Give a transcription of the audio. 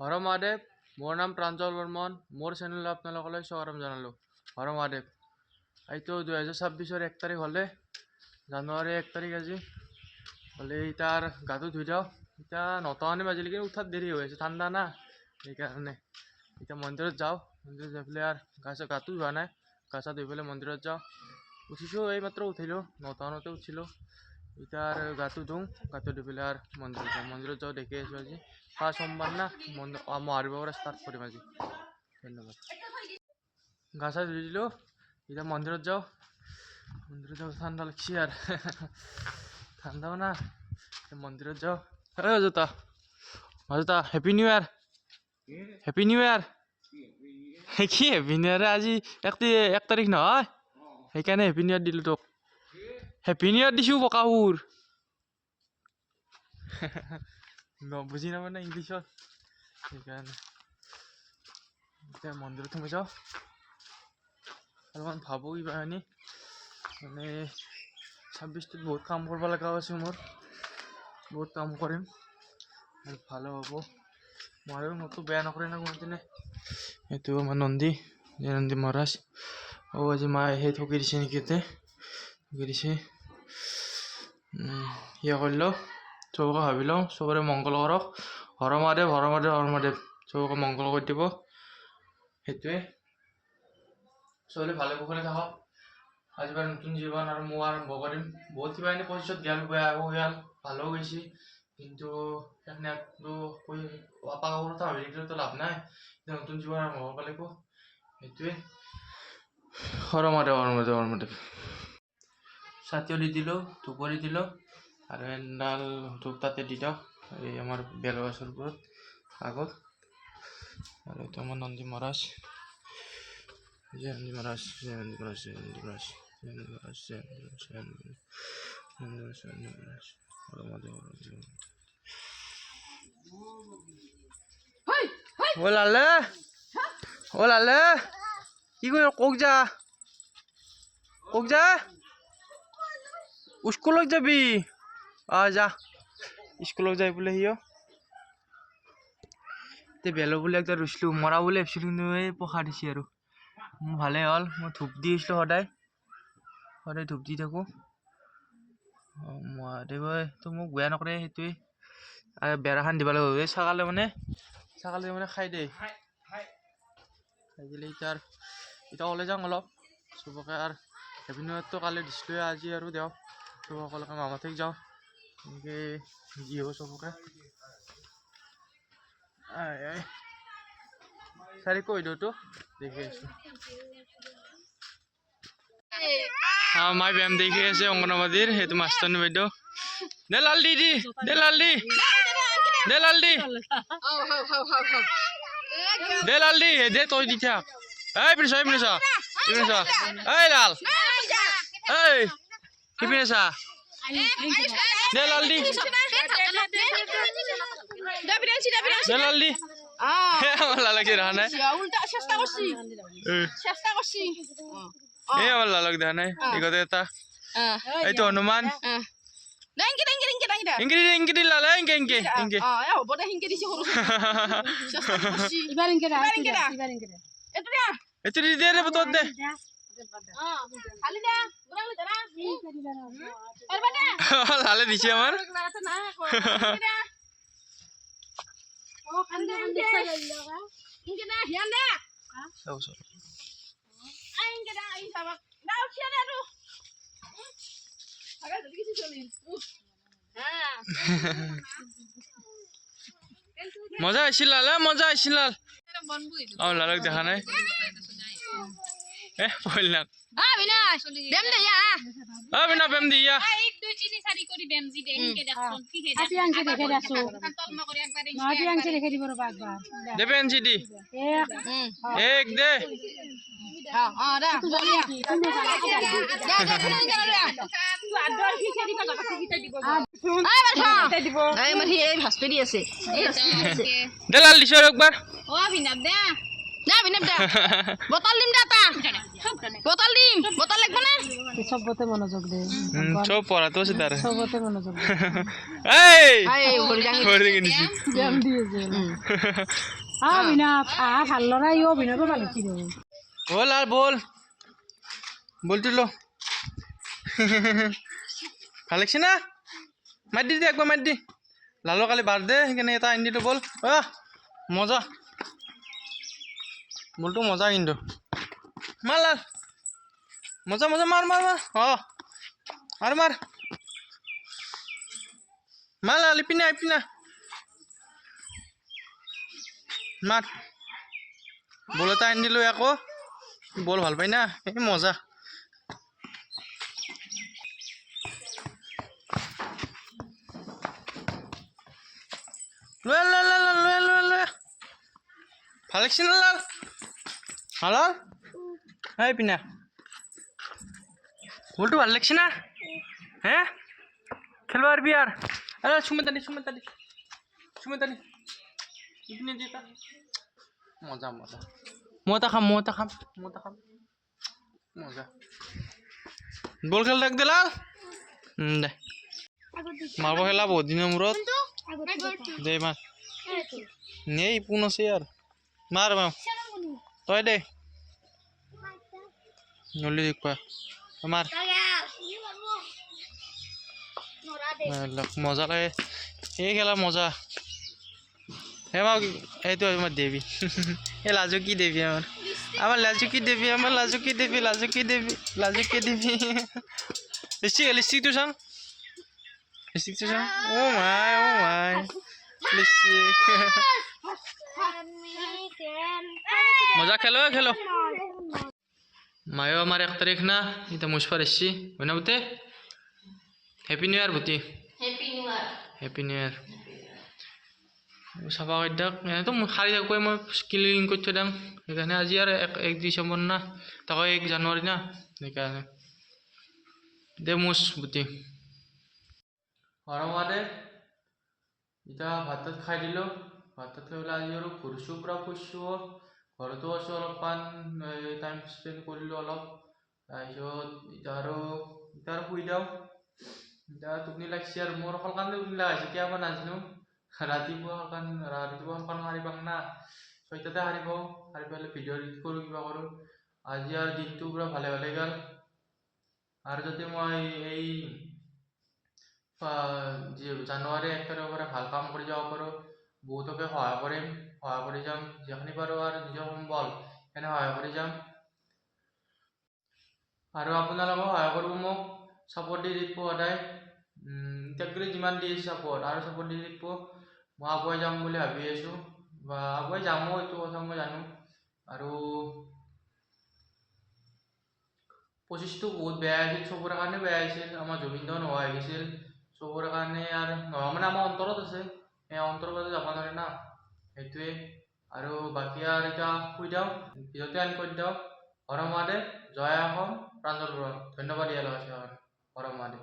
হৰ মহাদেৱ, মোৰ নাম প্ৰাঞ্জল বৰ্মন। মোৰ চেনেলত আপোনালোকলৈ স্বাগতম জনালোঁ। হৰ মহাদেৱ। এইটো 2026-ৰ 1 তাৰিখ হ'লে, জানুৱাৰী 1 তাৰিখ আজি হ'লে তাৰ গাটো ধুই যাওঁ। এতিয়া 9টা মানে বাজিলে, কিন্তু উঠাত দেৰি হৈ আছে, ঠাণ্ডা না, সেইকাৰণে এতিয়া মন্দিৰত যাওঁ। মন্দিৰত যাই পেলাই আৰু গাটো ধোৱা নাই, গা চা ধুই পেলাই মন্দিৰত যাওঁ। উঠিছোঁ, এইমাত্ৰ উঠিলোঁ, 9টা মানতে উঠিলোঁ। এতিয়া আৰু গাটো ধুওঁ, গাটো ধুই পেলাই আৰু মন্দিৰত যাওঁ। দেখি আছোঁ আজি সোমবাৰ না, মহাদেৱৰ পৰা ষ্টাৰ্ট কৰিম আজি। ধন্যবাদ। গা চা ধুই দিলোঁ, এতিয়া মন্দিৰত যাওঁ। ঠাণ্ডা লাগছে আৰু ঠাণ্ডাও না, মন্দিৰত যাওঁ। অজতা happy new year. Happy new year. কি হেপী নিউ ইয়াৰ? আজি 1 তাৰিখ নহয়, সেইকাৰণে হেপী নিউ ইয়াৰ দিলোঁ তোক। হেপী নিউ ইয়াৰ দিছোঁ বকাসুৰ। বুজি নাপায় না ইংলিছত, সেইকাৰণে এতিয়া মন্দিৰত সোমাই যাওঁ। অলপমান ভাবোঁ কিবা মানে 26টোত বহুত কাম কৰিব লগা আছে মোৰ, বহুত কাম কৰিম আৰু ভালো হ'ব। মোৰতো বেয়া নকৰে না কোনোদিনে। এইটো আমাৰ নন্দী মহাৰাজ। আজি মায়ে সেই ঠগি দিছে নেকি, ঠগি দিছে। সেয়া কৰি লওঁ, চবকে ভাবি লওঁ, চবৰে মংগল কৰক। হৰ মহাদেৱ, হৰ মহাদেৱ, হৰ মহাদেৱ, চবকে মংগল কৰি দিব। সেইটোৱে, চবে ভালে কুশলে থাকক। আজিৰ পৰা নতুন জীৱন আৰু মই আৰম্ভ কৰিম। বহুত কিবা এনে পইচাত গেল, বেয়াও গেল, ভালো গৈছে, কিন্তু কথা ভাবি থাকিলেতো লাভ নাই। নতুন জীৱন আৰম্ভ কৰিব লাগিব, সেইটোৱে। হৰ মহাদেৱ, হৰ মহাদেৱ, হৰ মহাদেৱ। চাতিও দি দিলোঁ, ধূপো দি দিলোঁ, আৰু এডাল ধূপ তাতে দি দিওঁ, এই আমাৰ বেলগছৰ ওপৰত আগত। আৰু এইটো আমাৰ নন্দী মহাৰাজ। জয় নন্দী মহাৰাজ, জয় নন্দী মহাৰাজ, জয় নন্দী মহাৰাজ, জয় নন্দী মহাৰাজ, জয় নন্দী মহাৰাজ, জয় নন্দী মহাৰাজ, জয় নন্দী মহাৰাজ, হৰ মহাদেৱ, হৰ মহাদেৱ। ও লালে, ও লালে, কি কৰি কক যা, কক যা, স্কুলত যাবি? যা, স্কুলত যাই বোলে সিও। বেলো বোলে একটা ৰুইছিলোঁ, মৰা বোলে ভাবিছিলোঁ, কিন্তু এই পোখা দিছে আৰু। মোৰ ভালে হ'ল, মই ধূপ দি আছিলোঁ সদায় ধূপ দি থাকোঁ। মহাদেৱতো মোক বেয়া নকৰে, সেইটোৱে। আৰু বেৰাখান দিব লাগিব, এই ছাগালে মানে খাই দিয়ে, খাই দিলে এতিয়া ওলাই যাওঁ অলপ। চবকে আৰু হেপী নিউ ইয়াৰটো কালি দিছিলোঁ, আজি আৰু দিওঁ চবসকলকে। মামাঠিক যাওঁ, এনেকৈ যি হ'ব চবকে। চাৰি কৈ দিওঁতো দেখি আছোঁ। মাই ব্যায়াম দেখি আছে অংগনবাদীৰ, সেইটো মাষ্টৰনী বাইদেউ। দে লাল দি, দে লাল দি, দে লাল দি, দে লাল দি, দে তই দি থাক। এই পিনিছ, এই পিনিছ, এই লাল, এই কি পিনিছা, দে লাল দি, দে লাল দি। আমার লালাক দেখা নাই, এই আমার লালাক দেখা নাই। এগতে এটা এইটো হনুমান, ইংকি লালা, ইংকে এইটো দি দে, বতর দে। লালে দিছে আমার। মজা আসছিল লাল, মজা আসছিল লাল। লালক দেখা নাই, পড়লাম। বিনা বেম দিয়া, দে পেন্সি দি, এক দে। দে লাল দিছ একবার। না বিনে দে বোতল দিম দাতা বোতল দিম বোতল লাগবে না সবতে মনোযোগ দে সব পড়াতো আছে তার সবতে মনোযোগ দে এই এই ওরে জানি করে দেখে নিছি ব্যায়াম দিয়েছে বিনা ভাল লড়া ইও বিনা তো ভালো কি দেবে বল আর বল বলছিল ভাল লাগছে না মার দি একবার মার দি লালো কালি বার দে সেইখানে এটা আনি দিলো বল মজা বলটো মজা কিন্তু মার লাল মজা মজা মার মার মার আর মার মার লাল ইপিনা ইপিনা মার বল এটা আনি দিলো আকৌ বল ভাল পাই না এই মজা লৈ লৈ লৈ লৈ লৈ লৈ ভাল লাগছে না লাল হালাল এই পিনা বলটো ভাল লাগছে না হ্যাঁ খেলবো আর বিয়ার আরে সুমেতানি সুমেতানি সুমেতানি ইপিনে দিতা মজা মজা মতা খাম মতা খাম মতা খাম মজা বল খেল দেখ দে লাল দে মারবো খেলা বহুত দিনের মূরত দে মার নেই পুন আছে আর মার মার তই দে নলি দেখবা মার মজা লাগে এই খেলা মজা হে মা এইটো আমার দেবী এ লাজুকি দেবী আমার লাজুকি দেবী আমার লাজুকি দেবী লাজুকি দেবী লাজুকি দেবী লিপস্টিক তো চাং লিপস্টিক তো চাং ও মাই লিপস্টিক মজা খেলো খেলো মায়ও আমার 1 তারিখ না এটা মুশফার এসছি হয় না বুতে হ্যাপি নিউ ইয়ার বুতি হ্যাপি নিউ ইয়ার চাফা কৰি দিয়ক এনেতো সাৰি থাকোঁ মই ক্লিন কৰি থৈ দিম সেইকাৰণে আজি আৰু 1 ডিচেম্বৰ না তাকো 1 জানুৱাৰী না সেইকাৰণে দে মুচ বুটি হৰমাদে এতিয়া ভাতত খাই দিলোঁ ভাতত খাই পেলাই আজি আৰু ঘূৰিছোঁ পূৰা ফুৰিছোঁ ঘৰতো আছোঁ অলপমান টাইম স্পেণ্ড কৰিলোঁ অলপ তাৰপিছত এতিয়া আৰু শুই যাওঁ এতিয়া টোপনি লাগিছে আৰু মোৰ সলকানে টোপনি লাগাইছে কিয় নাজানো ৰাতিপুৱা সলকান সাৰি পাম না 6টাতে সাৰি পাওঁ সাৰি পেলাই ভিডিঅ' এডিট কৰোঁ কিবা কৰোঁ আজি আৰু দিনটো পূৰা ভালে ভালে গ'ল আৰু যদি মই এই জানুৱাৰী 1 তাৰিখৰ পৰা ভাল কাম কৰি যাব পাৰোঁ বহুতকে সহায় কৰি যাম যিখিনি পাৰোঁ আৰু নিজৰ সম্বল এনে সহায় কৰি যাম আৰু আপোনালোকেও সহায় কৰিব মোক ছাপোৰ্ট দি থাকিব সদায় ইণ্টাৰভিউ যিমান দি আছে ছাপোৰ্ট আৰু ছাপোৰ্ট দি থাকিব মই আগুৱাই যাম বুলি ভাবি আছোঁ বা আগুৱাই যামো এইটো কথা মই জানো আৰু 25টো বহুত বেয়া আছিল চবৰে কাৰণে বেয়া আছিল আমাৰ জুবিনদাও নোহোৱা হৈ গৈছিল চবৰে কাৰণে আৰু নোহোৱা মানে আমাৰ অন্তৰত আছে এই অন্তৰৰ পৰা যাব নোৱাৰে না সেইটোৱে আৰু বাকী আৰু এতিয়া শুই যাওঁ ভিডিঅ'টো এণ্ড কৰি দিওঁ হৰ মহাদেৱ জয় অসম প্ৰাঞ্জল বৰুৱা ধন্যবাদ ইয়াৰ লগত হৰ মহাদেৱ